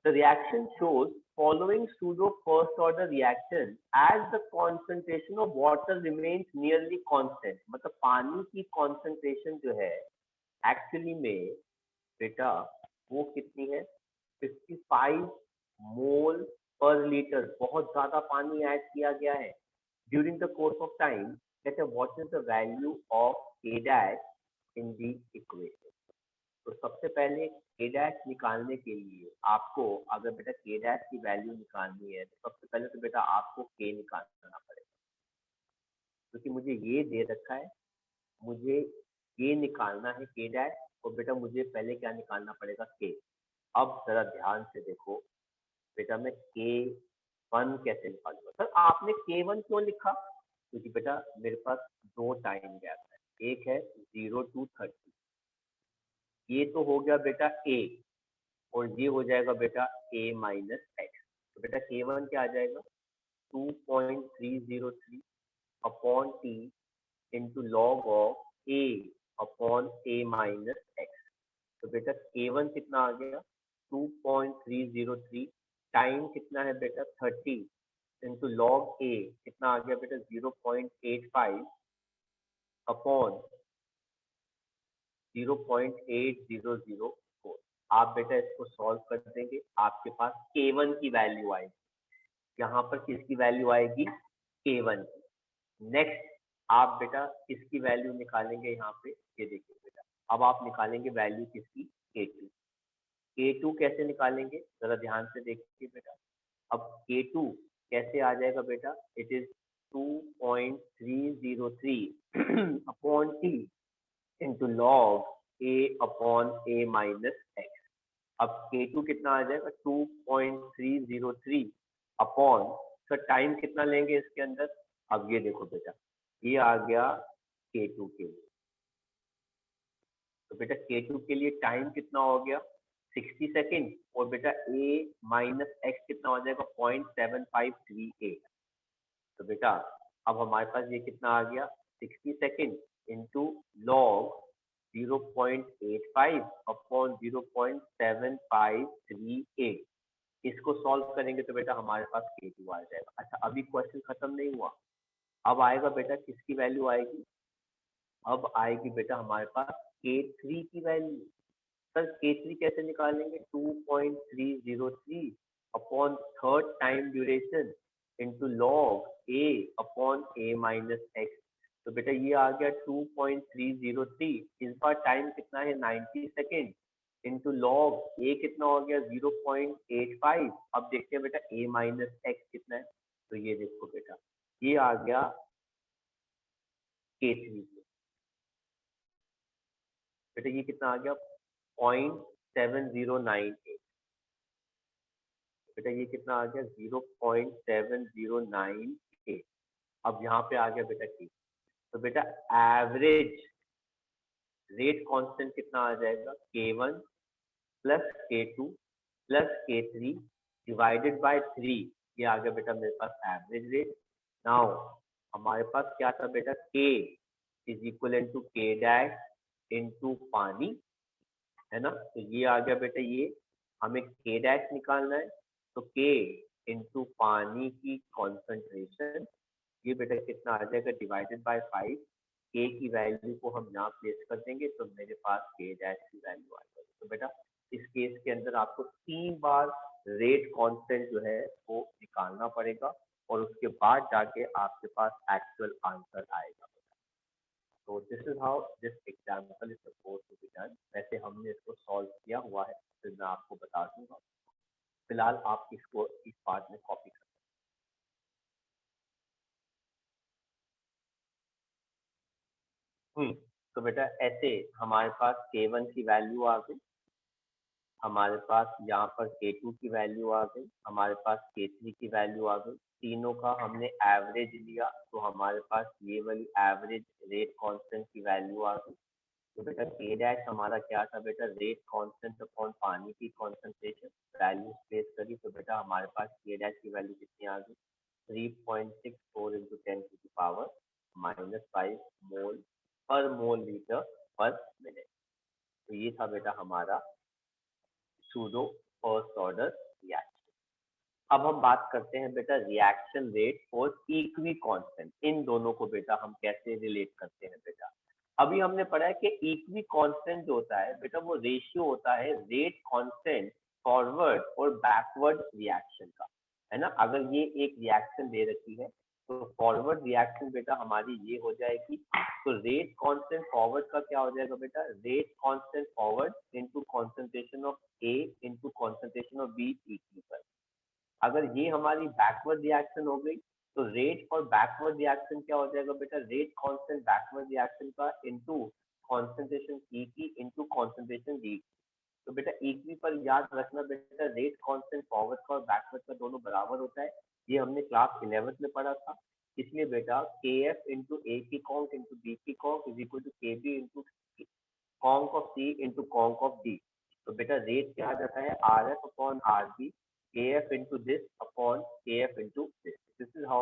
the reaction shows following pseudo first order reaction as the concentration of water remains nearly constant। मतलब पानी की concentration जो है एक्चुअली में बेटा वो कितनी है, 55 मोल पर लीटर। बहुत ज्यादा पानी ऐड किया गया है during the course of time. कहते हैं what is the value of के डैश इन दी इक्वेशन। तो सबसे पहले के डैश निकालने के लिए आपको, अगर बेटा के डैश की वैल्यू निकालनी है तो सबसे पहले तो बेटा आपको के निकालना पड़ेगा, क्योंकि मुझे ये दे रखा है, मुझे ये निकालना है के डैश, और बेटा मुझे पहले क्या निकालना पड़ेगा, के। अब जरा ध्यान से देखो बेटा, मैं K1 कैसे निकालूंगा। सर आपने K1 क्यों लिखा, क्योंकि बेटा मेरे पास दो टाइम गैप है, एक है 0 to 30, ये तो हो गया बेटा A, और ये हो जाएगा बेटा A माइनस एक्स। तो बेटा K1 क्या आ जाएगा, 2.303 upon T into log of A upon A minus x. तो बेटा K1 कितना आ गया, 2.303, टाइम कितना है बेटा 30, इंटू लॉग A कितना आ गया बेटा 0.85 अपॉन 0.8004। आप बेटा इसको सॉल्व कर देंगे, आपके पास K1 की वैल्यू आएगी। यहाँ पर किसकी वैल्यू आएगी, K1 की। नेक्स्ट आप बेटा इसकी वैल्यू निकालेंगे यहाँ पे, ये देखिए बेटा अब आप निकालेंगे वैल्यू किसकी, K2। K2 कैसे निकालेंगे, जरा ध्यान से देखिए बेटा। अब K2 कैसे आ जाएगा बेटा, it is 2.303 upon T into log A upon A minus x. अब K2 कितना आ जाएगा, 2.303 अपॉन सर टाइम कितना लेंगे इसके अंदर। अब ये देखो बेटा, ये आ गया K2 के लिए, तो बेटा K2 के लिए टाइम कितना हो गया 60 सेकेंड, और बेटा A माइनस एक्स कितना हो जाएगा 0.7538। तो बेटा अब हमारे पास ये कितना आ गया 60 सेकेंड इंटू लॉग 0.85 अपॉन 0.7538। इसको सॉल्व करेंगे तो बेटा हमारे पास K2 आ जाएगा। अच्छा अभी क्वेश्चन खत्म नहीं हुआ, अब आएगा बेटा किसकी वैल्यू आएगी, अब आएगी बेटा हमारे पास K3 की वैल्यू। सर K3 कैसे निकालेंगे 2.303 upon third time duration into log A upon A minus x. तो बेटा ये आ गया 2.303, इस बार टाइम कितना है 90 सेकेंड इंटू लॉग A कितना हो गया 0.85। अब देखते हैं बेटा A माइनस एक्स कितना है, तो ये देखो बेटा ये आ गया K3 बेटा, ये कितना आ गया 0.7098। बेटा ये कितना आ गया 0.7098। अब यहाँ पे आ गया बेटा K, तो बेटा एवरेज रेट कांस्टेंट कितना आ जाएगा K1 plus K2 plus K3 divided by 3। ये आ गया बेटा मेरे पास एवरेज रेट। नाउ हमारे पास क्या था बेटा K is equal to K dash into पानी, है ना। तो ये आ गया बेटा, ये हमें K डैश निकालना है, तो K इंटू पानी की कॉन्सेंट्रेशन, ये बेटा कितना आ जाएगा डिवाइडेड बाय 5। K की वैल्यू को हम यहाँ प्लेस कर देंगे तो मेरे पास K डैश की वैल्यू आ जाएगी। तो बेटा इस केस के अंदर आपको 3 बार रेट कांस्टेंट जो है वो निकालना पड़ेगा और उसके बाद जाके आपके पास एक्चुअल आंसर आएगा। तो this is how this example is suppose to be done. वैसे हमने इसको सॉल्व किया हुआ है, फिर मैं आपको बता दूंगा। फिलहाल आप इसको इस पार्ट में कॉपी कर। तो बेटा ऐसे हमारे पास K1 की वैल्यू आ गई, हमारे पास यहाँ पर K2 की वैल्यू आ गई, हमारे पास K3 की वैल्यू आ गई। तीनों का हमने एवरेज लिया तो हमारे पास ये वाली एवरेज रेट कांस्टेंट की वैल्यू आ गई। तो बेटा K डैश हमारा क्या था बेटा रेट कांस्टेंट अपॉन पानी की कॉन्सेंट्रेशन, वैल्यू प्लेस करी तो बेटा हमारे पास K डैश की वैल्यू कितनी आ गई 3.64 इंटू 10⁻⁻5 मोल पर मोल लीटर पर मिनट। तो ये था बेटा हमारा सूडो फर्स्ट ऑर्डर रिएक्शन। अब हम बात करते हैं बेटा रिएक्शन रेट और इक्वी कांस्टेंट, इन दोनों को बेटा हम कैसे रिलेट करते हैं बेटा। अभी हमने पढ़ा है कि इक्वी कांस्टेंट जो होता है बेटा वो रेशियो होता है रेट कांस्टेंट फॉरवर्ड और बैकवर्ड रिएक्शन का, है ना। अगर ये एक रिएक्शन दे रखी है तो फॉरवर्ड रिएक्शन बेटा हमारी ये हो जाएगी, तो रेट कांस्टेंट फॉरवर्ड का क्या हो जाएगा बेटा rate constant forward into concentration of A into concentration of B इक्वी पर। अगर ये हमारी बैकवर्ड रिएक्शन हो गई तो रेट फॉर बैकवर्ड रिएक्शन क्या हो जाएगा बेटा रेट कांस्टेंट बैकवर्ड रिएक्शन का इनटू कंसंट्रेशन ई की इनटू कंसंट्रेशन डी। तो बेटा इक्वी पर याद रखना बेटा रेट कांस्टेंट फॉरवर्ड का और बैकवर्ड का दोनों बराबर होता है, ये हमने क्लास 11th में पढ़ा था। इसलिए बेटा के एफ इंटू ए की कॉन्क इंटू बी की conc is equal to K B into conc of C into conc of D. तो बेटा रेट क्या आ जाता है R F upon R B kf into this upon kf into this. This is how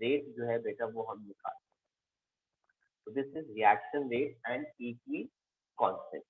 rate जो है बेटा वो हम निकालते हैं। So this is reaction rate and equi constant.